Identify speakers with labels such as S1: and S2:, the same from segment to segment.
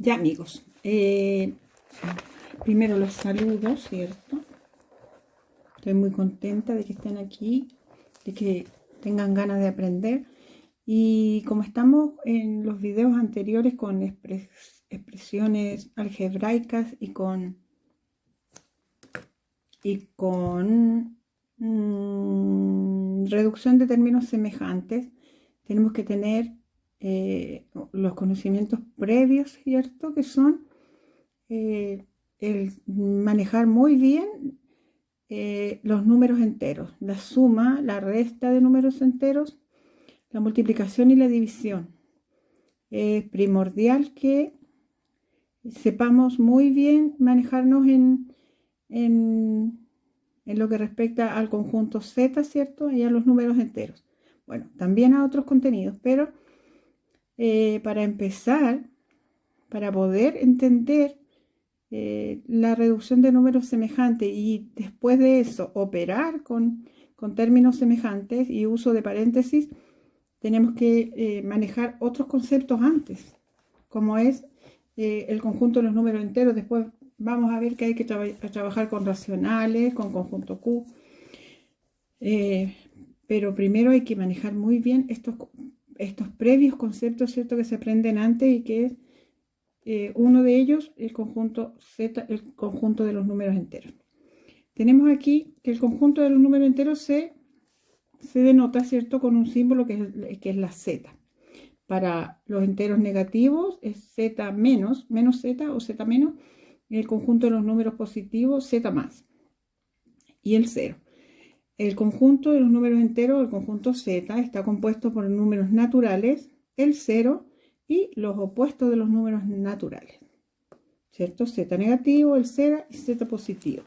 S1: Ya, amigos, primero los saludo, ¿cierto? Estoy muy contenta de que estén aquí, de que tengan ganas de aprender. Y como estamos en los videos anteriores con expresiones algebraicas y con reducción de términos semejantes, tenemos que tener los conocimientos previos, ¿cierto? Que son el manejar muy bien los números enteros, la suma, la resta de números enteros, la multiplicación y la división. Es primordial que sepamos muy bien manejarnos en lo que respecta al conjunto Z, ¿cierto? Y a los números enteros. Bueno, también a otros contenidos, pero para empezar, para poder entender la reducción de números semejantes y después de eso operar con términos semejantes y uso de paréntesis, tenemos que manejar otros conceptos antes, como es el conjunto de los números enteros. Después vamos a ver que hay que trabajar con racionales, con conjunto Q, pero primero hay que manejar muy bien estos previos conceptos, ¿cierto?, que se aprenden antes, y que es uno de ellos, el conjunto Z, el conjunto de los números enteros. Tenemos aquí que el conjunto de los números enteros se denota, ¿cierto?, con un símbolo que es la Z. Para los enteros negativos es Z menos, menos Z o Z menos. El conjunto de los números positivos, Z más. Y el 0. El conjunto de los números enteros, el conjunto Z, está compuesto por números naturales, el 0 y los opuestos de los números naturales, ¿cierto? Z negativo, el 0 y Z positivo.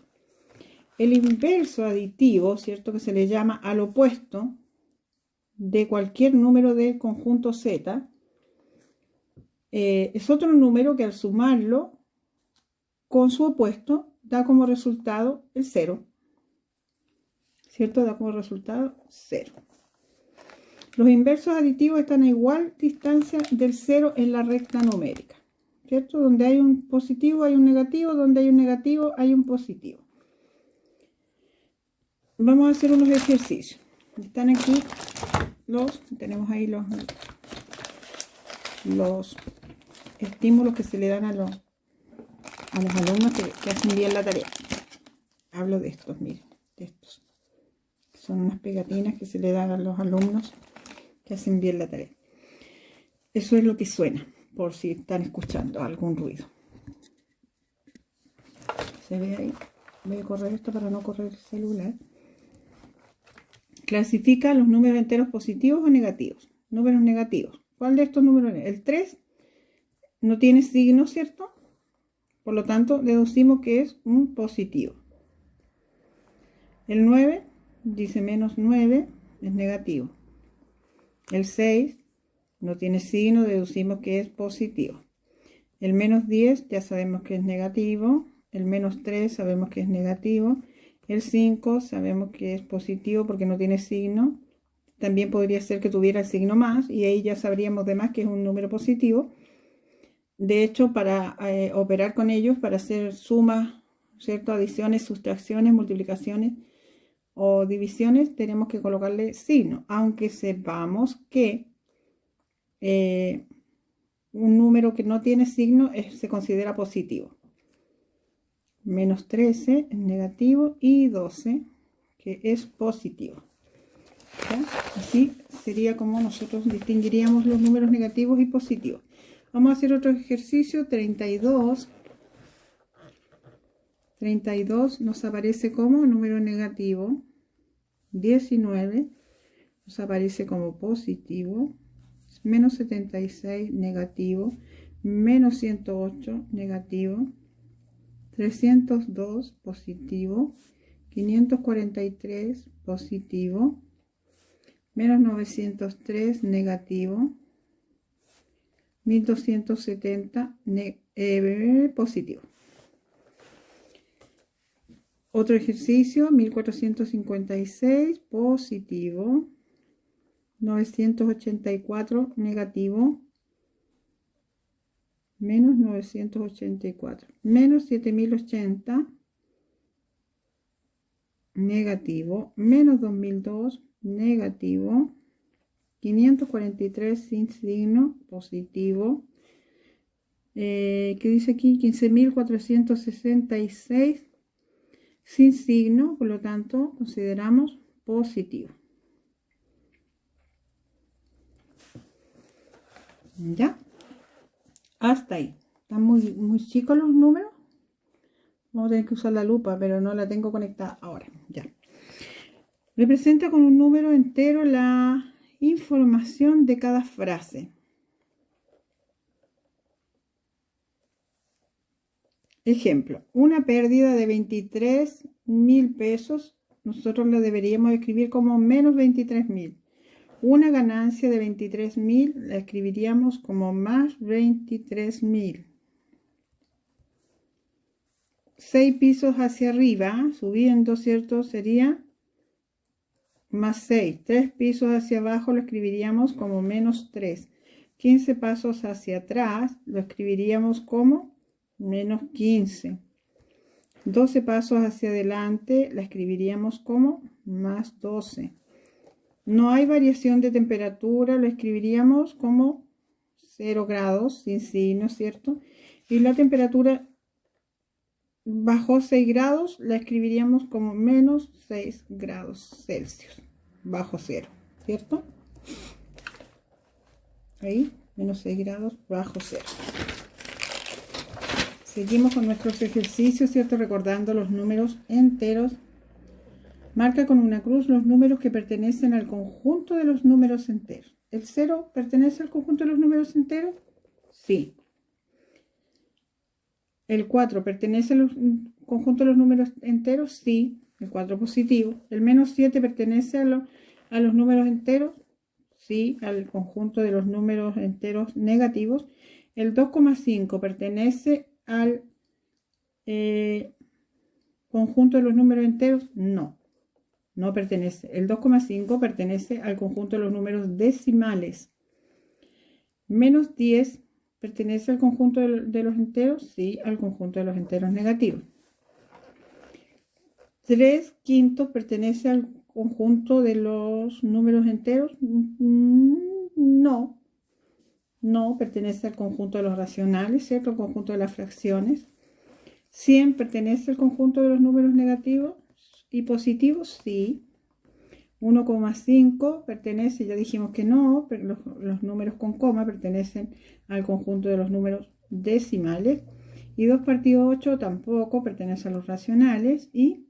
S1: El inverso aditivo, ¿cierto?, que se le llama al opuesto de cualquier número del conjunto Z, es otro número que al sumarlo con su opuesto da como resultado el 0, ¿cierto? Da como resultado 0. Los inversos aditivos están a igual distancia del 0 en la recta numérica, ¿cierto? Donde hay un positivo hay un negativo, donde hay un negativo hay un positivo. Vamos a hacer unos ejercicios. Están aquí tenemos ahí los estímulos que se le dan a los alumnos que hacen bien la tarea. Hablo de estos, miren, de estos. Son unas pegatinas que se le dan a los alumnos que hacen bien la tarea. Eso es lo que suena, por si están escuchando algún ruido. ¿Se ve ahí? Voy a correr esto para no correr el celular. Clasifica los números enteros positivos o negativos. Números negativos. ¿Cuál de estos números es? El 3 no tiene signo, ¿cierto? Por lo tanto, deducimos que es un positivo. El 9 dice menos 9, es negativo. El 6 no tiene signo, deducimos que es positivo. El menos 10 ya sabemos que es negativo. El menos 3 sabemos que es negativo. El 5 sabemos que es positivo porque no tiene signo. También podría ser que tuviera el signo más, y ahí ya sabríamos de más que es un número positivo. De hecho, para operar con ellos, para hacer sumas, ¿cierto?, adiciones, sustracciones, multiplicaciones o divisiones, tenemos que colocarle signo, aunque sepamos que un número que no tiene signo se considera positivo. Menos 13 es negativo y 12 que es positivo. ¿Ya? Así sería como nosotros distinguiríamos los números negativos y positivos. Vamos a hacer otro ejercicio. 32 nos aparece como número negativo. 19 nos aparece como positivo. Menos 76 negativo. Menos 108 negativo. 302 positivo. 543 positivo. Menos 903 negativo. 1270 positivo. Otro ejercicio, 1456 positivo. 984 negativo. menos 984, menos 7080, negativo, menos 2002, negativo, 543 sin signo, positivo. ¿Qué dice aquí? 15.466 sin signo, por lo tanto consideramos positivo. ¿Ya? Hasta ahí. Están muy chicos los números. Vamos a tener que usar la lupa, pero no la tengo conectada ahora. Ya. Representa con un número entero la información de cada frase. Ejemplo, una pérdida de 23.000 pesos, nosotros la deberíamos escribir como menos 23.000. Una ganancia de 23.000 la escribiríamos como más 23.000. 6 pisos hacia arriba, subiendo, ¿cierto? Sería más 6. 3 pisos hacia abajo lo escribiríamos como menos 3. 15 pasos hacia atrás lo escribiríamos como menos 15. 12 pasos hacia adelante la escribiríamos como más 12. No hay variación de temperatura, lo escribiríamos como 0 grados, sin signo, ¿cierto? Y la temperatura bajó 6 grados, la escribiríamos como menos 6 grados Celsius, bajo cero, ¿cierto? Ahí, menos 6 grados, bajo cero. Seguimos con nuestros ejercicios, ¿cierto? Recordando los números enteros. Marca con una cruz los números que pertenecen al conjunto de los números enteros. ¿El 0 pertenece al conjunto de los números enteros? Sí. ¿El 4 pertenece al conjunto de los números enteros? Sí. El 4 positivo. ¿El menos 7 pertenece a los números enteros? Sí, al conjunto de los números enteros negativos. ¿El 2,5 pertenece al conjunto de los números enteros? No. No pertenece. El 2,5 pertenece al conjunto de los números decimales. Menos 10 pertenece al conjunto de los enteros. Sí, al conjunto de los enteros negativos. 3 quintos pertenece al conjunto de los números enteros. No. No pertenece al conjunto de los racionales, ¿cierto? Al conjunto de las fracciones. 100 pertenece al conjunto de los números negativos y positivos, sí. 1,5 pertenece, ya dijimos que no, pero los números con coma pertenecen al conjunto de los números decimales. Y 2 partido 8 tampoco pertenece a los racionales y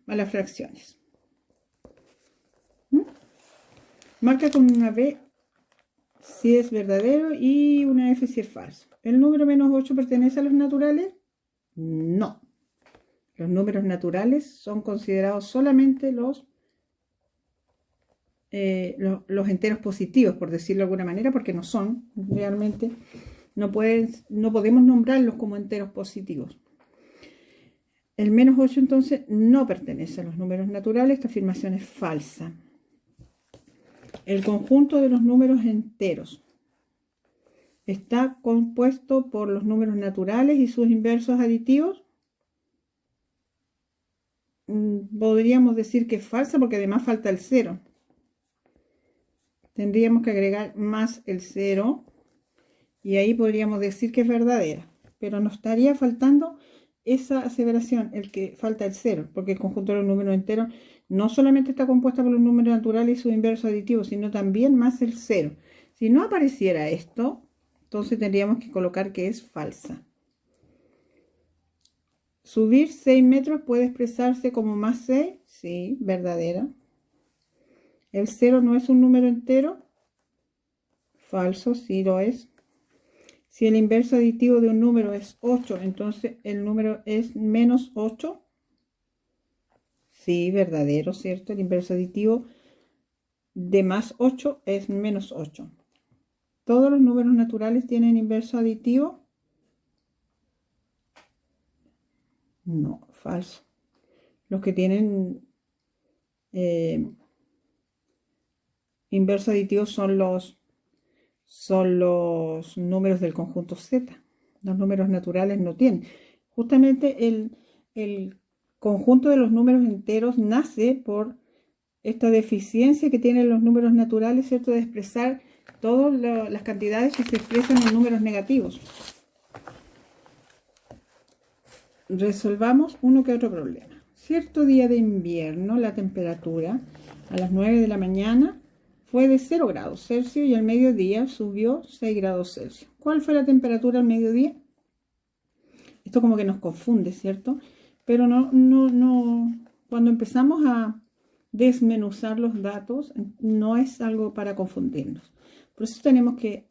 S1: a las fracciones. Marca con una B si es verdadero y una F si es falso. ¿El número menos 8 pertenece a los naturales? No. Los números naturales son considerados solamente los enteros positivos, por decirlo de alguna manera, porque no son, realmente no podemos nombrarlos como enteros positivos. El menos 8 entonces no pertenece a los números naturales, esta afirmación es falsa. El conjunto de los números enteros está compuesto por los números naturales y sus inversos aditivos. Podríamos decir que es falsa porque además falta el 0. Tendríamos que agregar más el 0 y ahí podríamos decir que es verdadera, pero nos estaría faltando esa aseveración, el que falta el 0, porque el conjunto de los números enteros no solamente está compuesto por los números naturales y sus inversos aditivos, sino también más el 0. Si no apareciera esto, entonces tendríamos que colocar que es falsa. Subir 6 metros puede expresarse como más 6, sí, verdadera. El 0 no es un número entero, falso, sí lo es. Si el inverso aditivo de un número es 8, entonces el número es menos 8. Sí, verdadero, ¿cierto? El inverso aditivo de más 8 es menos 8. ¿Todos los números naturales tienen inverso aditivo? No, falso. Los que tienen inverso aditivo son son los números del conjunto Z. Los números naturales no tienen. Justamente el conjunto de los números enteros nace por esta deficiencia que tienen los números naturales, ¿cierto? De expresar todas las cantidades que se expresan en números negativos. Resolvamos uno que otro problema. Cierto día de invierno, la temperatura a las 9 de la mañana fue de 0 grados Celsius y al mediodía subió 6 grados Celsius. ¿Cuál fue la temperatura al mediodía? Esto como que nos confunde, ¿cierto? Pero no. Cuando empezamos a desmenuzar los datos, no es algo para confundirnos. Por eso tenemos que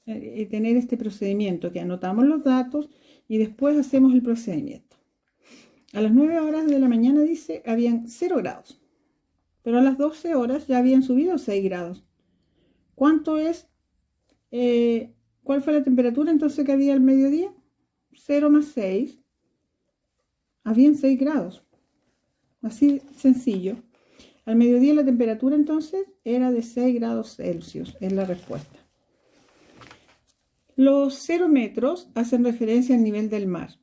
S1: tener este procedimiento, que anotamos los datos y después hacemos el procedimiento. A las 9 horas de la mañana, dice, habían 0 grados. Pero a las 12 horas ya habían subido 6 grados. ¿Cuánto es? ¿Cuál fue la temperatura entonces que había al mediodía? 0 más 6. Habían 6 grados. Así sencillo. Al mediodía la temperatura entonces era de 6 grados Celsius. Es la respuesta. Los 0 metros hacen referencia al nivel del mar.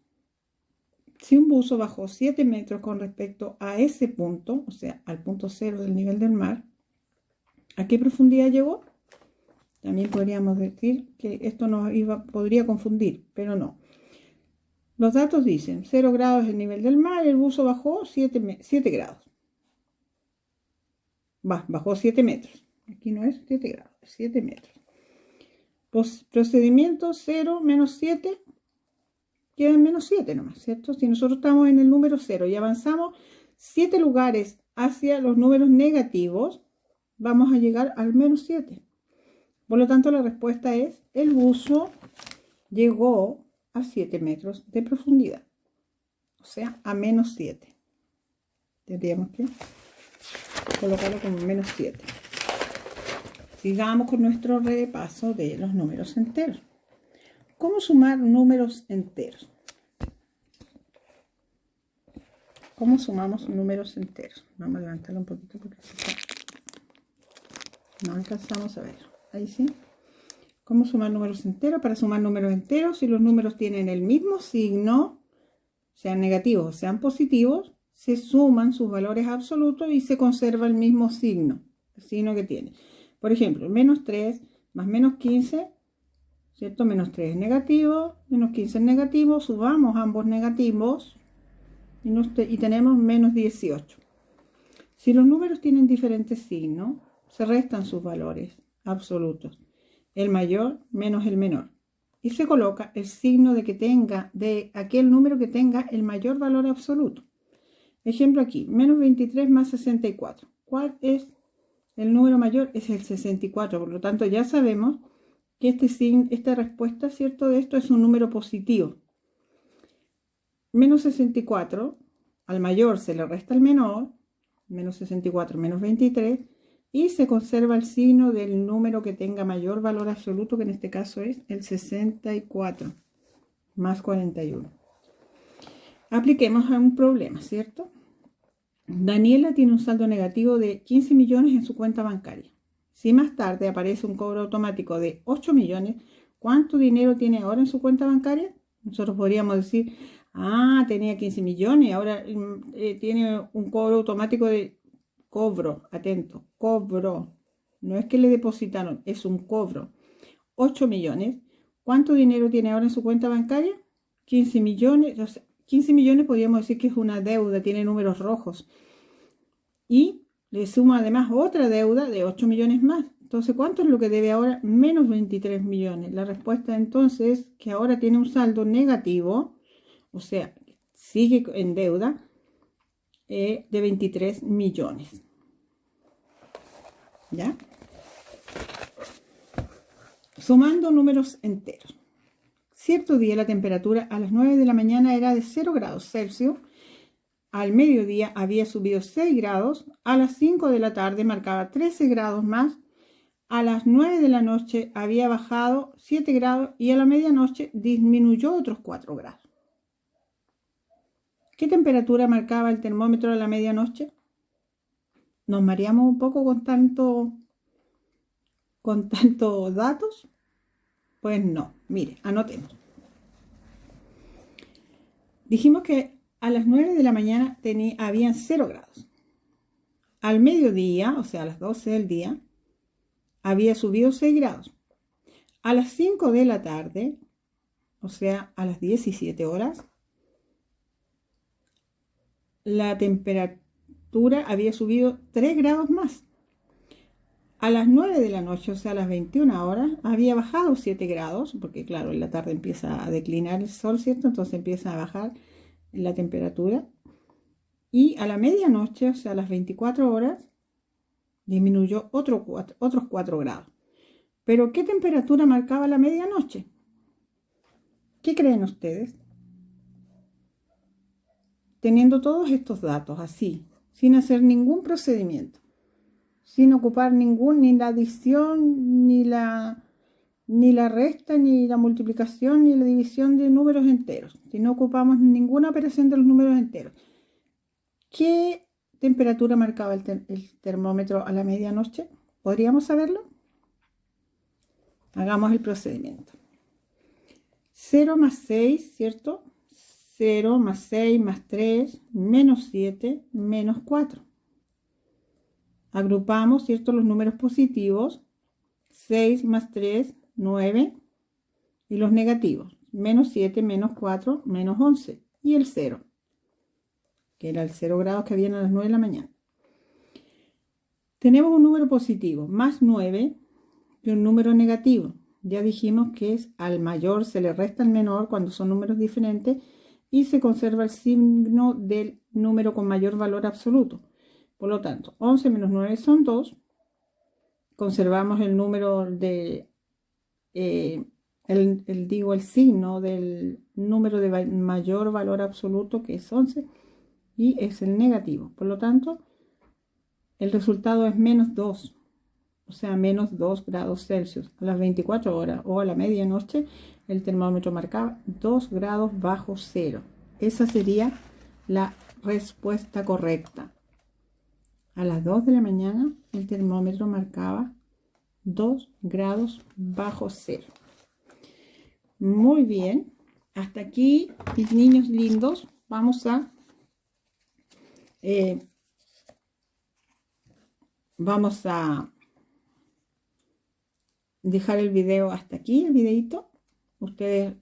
S1: Si un buzo bajó 7 metros con respecto a ese punto, o sea, al punto 0 del nivel del mar, ¿a qué profundidad llegó? También podríamos decir que esto nos podría confundir, pero no. Los datos dicen 0 grados es el nivel del mar, el buzo bajó 7 grados. Bajó 7 metros. Aquí no es 7 grados, es 7 metros. Procedimiento 0 menos 7 queda en menos 7 nomás, ¿cierto? Si nosotros estamos en el número 0 y avanzamos 7 lugares hacia los números negativos, vamos a llegar al menos 7. Por lo tanto, la respuesta es, el buzo llegó a 7 metros de profundidad, o sea, a menos 7. Tendríamos que colocarlo como menos 7. Sigamos con nuestro repaso de los números enteros. ¿Cómo sumar números enteros? ¿Cómo sumamos números enteros? Vamos a levantarlo un poquito porque no alcanzamos a ver. Ahí sí. ¿Cómo sumar números enteros? Para sumar números enteros, si los números tienen el mismo signo, sean negativos o sean positivos, se suman sus valores absolutos y se conserva el mismo signo, el signo que tiene. Por ejemplo, menos 3 más menos 15, ¿cierto? Menos 3 es negativo, menos 15 es negativo, subamos ambos negativos y tenemos menos 18. Si los números tienen diferentes signos, se restan sus valores absolutos, el mayor menos el menor, y se coloca el signo de aquel número que tenga el mayor valor absoluto. Ejemplo aquí, menos 23 más 64. ¿Cuál es el número mayor? Es el 64, por lo tanto ya sabemos que esta respuesta, ¿cierto? De esto es un número positivo. Menos 64, al mayor se le resta el menor, menos 64 menos 23, y se conserva el signo del número que tenga mayor valor absoluto, que en este caso es el 64, más 41. Apliquemos a un problema, ¿cierto? Daniela tiene un saldo negativo de 15 millones en su cuenta bancaria. Si más tarde aparece un cobro automático de 8 millones, ¿cuánto dinero tiene ahora en su cuenta bancaria? Nosotros podríamos decir, tenía 15 millones, ahora tiene un cobro automático de cobro, atento, cobro. No es que le depositaron, es un cobro. 8 millones. ¿Cuánto dinero tiene ahora en su cuenta bancaria? 15 millones. O sea, 15 millones podríamos decir que es una deuda, tiene números rojos. Y le suma además otra deuda de 8 millones más. Entonces, ¿cuánto es lo que debe ahora? Menos 23 millones. La respuesta entonces es que ahora tiene un saldo negativo, o sea, sigue en deuda de 23 millones. ¿Ya? Sumando números enteros. Cierto día la temperatura a las 9 de la mañana era de 0 grados Celsius. Al mediodía había subido 6 grados. A las 5 de la tarde marcaba 13 grados más. A las 9 de la noche había bajado 7 grados y a la medianoche disminuyó otros 4 grados. ¿Qué temperatura marcaba el termómetro a la medianoche? Nos mareamos un poco con tantos datos. Pues no, mire, anotemos. Dijimos que a las 9 de la mañana habían 0 grados. Al mediodía, o sea, a las 12 del día, había subido 6 grados. A las 5 de la tarde, o sea, a las 17 horas, la temperatura había subido 3 grados más. A las 9 de la noche, o sea, a las 21 horas, había bajado 7 grados, porque claro, en la tarde empieza a declinar el sol, ¿cierto? Entonces empieza a bajar la temperatura. Y a la medianoche, o sea, a las 24 horas, disminuyó otros 4 grados. Pero ¿qué temperatura marcaba la medianoche? ¿Qué creen ustedes? Teniendo todos estos datos así, sin hacer ningún procedimiento, sin ocupar ni la adición, ni la resta, ni la multiplicación, ni la división de números enteros, si no ocupamos ninguna operación de los números enteros. ¿Qué temperatura marcaba el termómetro a la medianoche? ¿Podríamos saberlo? Hagamos el procedimiento. 0 más 6, ¿cierto? 0 más 6 más 3, menos 7, menos 4. Agrupamos, ¿cierto?, los números positivos. 6 más 3, 9. Y los negativos. Menos 7, menos 4, menos 11. Y el 0, que era el 0 grados que habían a las 9 de la mañana. Tenemos un número positivo, más 9, y un número negativo. Ya dijimos que al mayor se le resta al menor cuando son números diferentes y se conserva el signo del número con mayor valor absoluto. Por lo tanto, 11 menos 9 son 2. Conservamos el número de, el signo del número de mayor valor absoluto, que es 11, y es el negativo. Por lo tanto, el resultado es menos 2. O sea, menos 2 grados Celsius. A las 24 horas o a la medianoche, el termómetro marcaba 2 grados bajo cero. Esa sería la respuesta correcta. A las 2 de la mañana, el termómetro marcaba 2 grados bajo cero. Muy bien. Hasta aquí, mis niños lindos. Vamos a dejar el video hasta aquí, el videito. Ustedes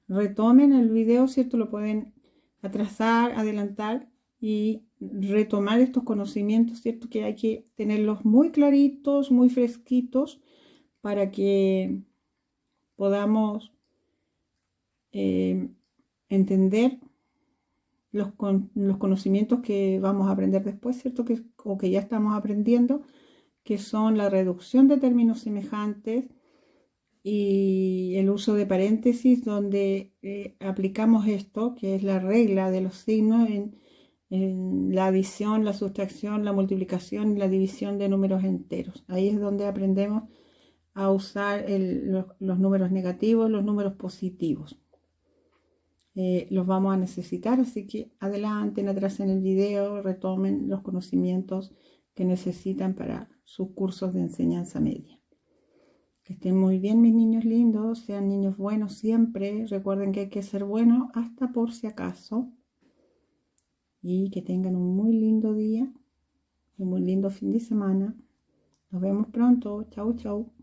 S1: retomen el video, ¿cierto? Lo pueden atrasar, adelantar y retomar estos conocimientos, ¿cierto? Que hay que tenerlos muy claritos, muy fresquitos para que podamos entender los conocimientos que vamos a aprender después, ¿cierto? O que ya estamos aprendiendo, que son la reducción de términos semejantes y el uso de paréntesis, donde aplicamos esto, que es la regla de los signos en la adición, la sustracción, la multiplicación y la división de números enteros. Ahí es donde aprendemos a usar los números negativos, los números positivos. Los vamos a necesitar, así que adelanten, atrasen el video, retomen los conocimientos que necesitan para sus cursos de enseñanza media. Que estén muy bien, mis niños lindos, sean niños buenos siempre. Recuerden que hay que ser buenos hasta por si acaso. Y que tengan un muy lindo día, un muy lindo fin de semana. Nos vemos pronto. Chau, chau.